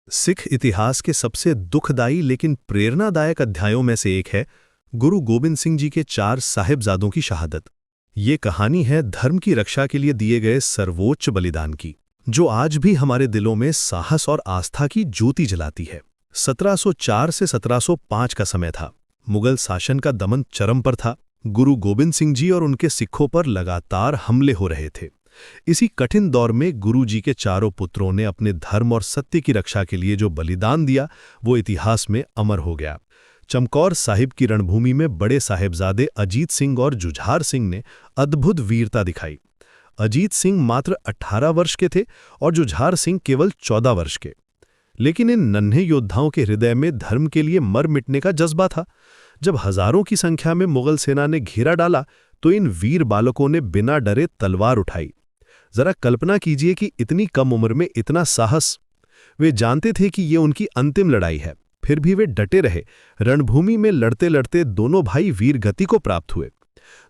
सिख इतिहास के सबसे दुखदाई लेकिन प्रेरणादायक अध्यायों में से एक है गुरु गोबिंद सिंह जी के 4 साहिबजादों की शहादत। ये कहानी है धर्म की रक्षा के लिए दिए गए सर्वोच्च बलिदान की, जो आज भी हमारे दिलों में साहस और आस्था की ज्योति जलाती है। 1704 से 1705 का समय था। मुगल शासन का दमन चरम पर था। गुरु गोबिंद सिंह जी और उनके सिखों पर लगातार हमले हो रहे थे। इसी कठिन दौर में गुरु जी के चारों पुत्रों ने अपने धर्म और सत्य की रक्षा के लिए जो बलिदान दिया, वो इतिहास में अमर हो गया। चमकौर साहिब की रणभूमि में बड़े साहिबजादे अजीत सिंह और जुझार सिंह ने अद्भुत वीरता दिखाई। अजीत सिंह मात्र 18 वर्ष के थे और जुझार सिंह केवल 14 वर्ष के। लेकिन इन नन्हे योद्धाओं के हृदय में धर्म के लिए मर मिटने का जज्बा था। जब हजारों की संख्या में मुगल सेना ने घेरा डाला, तो इन वीर बालकों ने बिना डरे तलवार उठाई। जरा कल्पना कीजिए कि इतनी कम उम्र में इतना साहस। वे जानते थे कि ये उनकी अंतिम लड़ाई है, फिर भी वे डटे रहे। रणभूमि में लड़ते लड़ते दोनों भाई वीर गति को प्राप्त हुए।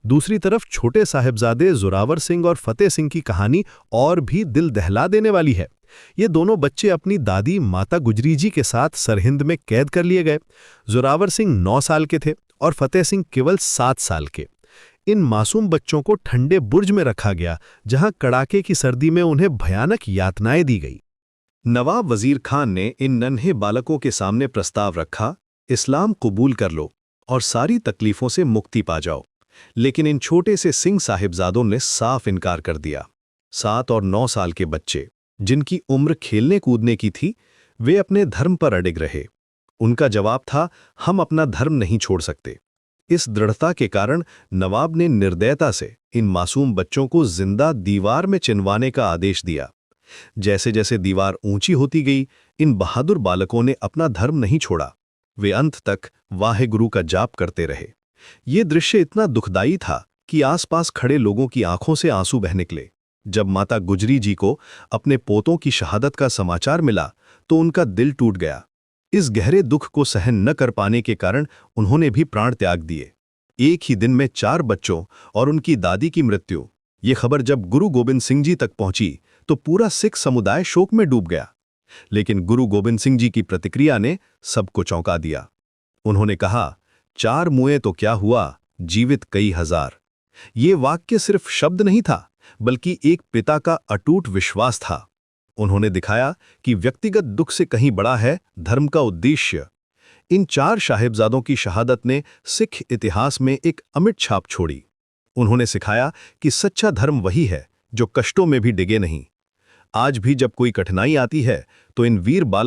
दूसरी तरफ छोटे साहिबजादे जोरावर सिंह और फतेह सिंह की कहानी और भी दिल दहला देने वाली है। ये दोनों बच्चे अपनी दादी माता गुजरी जी के साथ सरहिंद में कैद कर लिए गए। जोरावर सिंह 9 साल के थे और फतेह सिंह केवल 7 साल के। इन मासूम बच्चों को ठंडे बुर्ज में रखा गया, जहां कड़ाके की सर्दी में उन्हें भयानक यातनाएं दी गई। नवाब वजीर खान ने इन नन्हे बालकों के सामने प्रस्ताव रखा, इस्लाम कबूल कर लो और सारी तकलीफों से मुक्ति पा जाओ। लेकिन इन छोटे से सिंह साहिबजादों ने साफ इनकार कर दिया। 7 और 9 साल के बच्चे, जिनकी उम्र खेलने कूदने की थी, वे अपने धर्म पर अडिग रहे। उनका जवाब था, हम अपना धर्म नहीं छोड़ सकते। इस दृढ़ता के कारण नवाब ने निर्दयता से इन मासूम बच्चों को जिंदा दीवार में चिनवाने का आदेश दिया। जैसे जैसे दीवार ऊंची होती गई, इन बहादुर बालकों ने अपना धर्म नहीं छोड़ा। वे अंत तक वाहेगुरु का जाप करते रहे। ये दृश्य इतना दुखदाई था कि आसपास खड़े लोगों की आंखों से आंसू बह निकले। जब माता गुजरी जी को अपने पोतों की शहादत का समाचार मिला, तो उनका दिल टूट गया। इस गहरे दुख को सहन न कर पाने के कारण उन्होंने भी प्राण त्याग दिए। एक ही दिन में 4 बच्चों और उनकी दादी की मृत्यु। ये खबर जब गुरु गोबिंद सिंह जी तक पहुंची, तो पूरा सिख समुदाय शोक में डूब गया। लेकिन गुरु गोबिंद सिंह जी की प्रतिक्रिया ने सबको चौंका दिया। उन्होंने कहा, 4 मुए तो क्या हुआ, जीवित कई हजार। ये वाक्य सिर्फ शब्द नहीं था, बल्कि एक पिता का अटूट विश्वास था। उन्होंने दिखाया कि व्यक्तिगत दुख से कहीं बड़ा है धर्म का उद्देश्य। इन 4 साहिबजादों की शहादत ने सिख इतिहास में एक अमिट छाप छोड़ी। उन्होंने सिखाया कि सच्चा धर्म वही है जो कष्टों में भी डिगे नहीं। आज भी जब कोई कठिनाई आती है, तो इन वीर बालक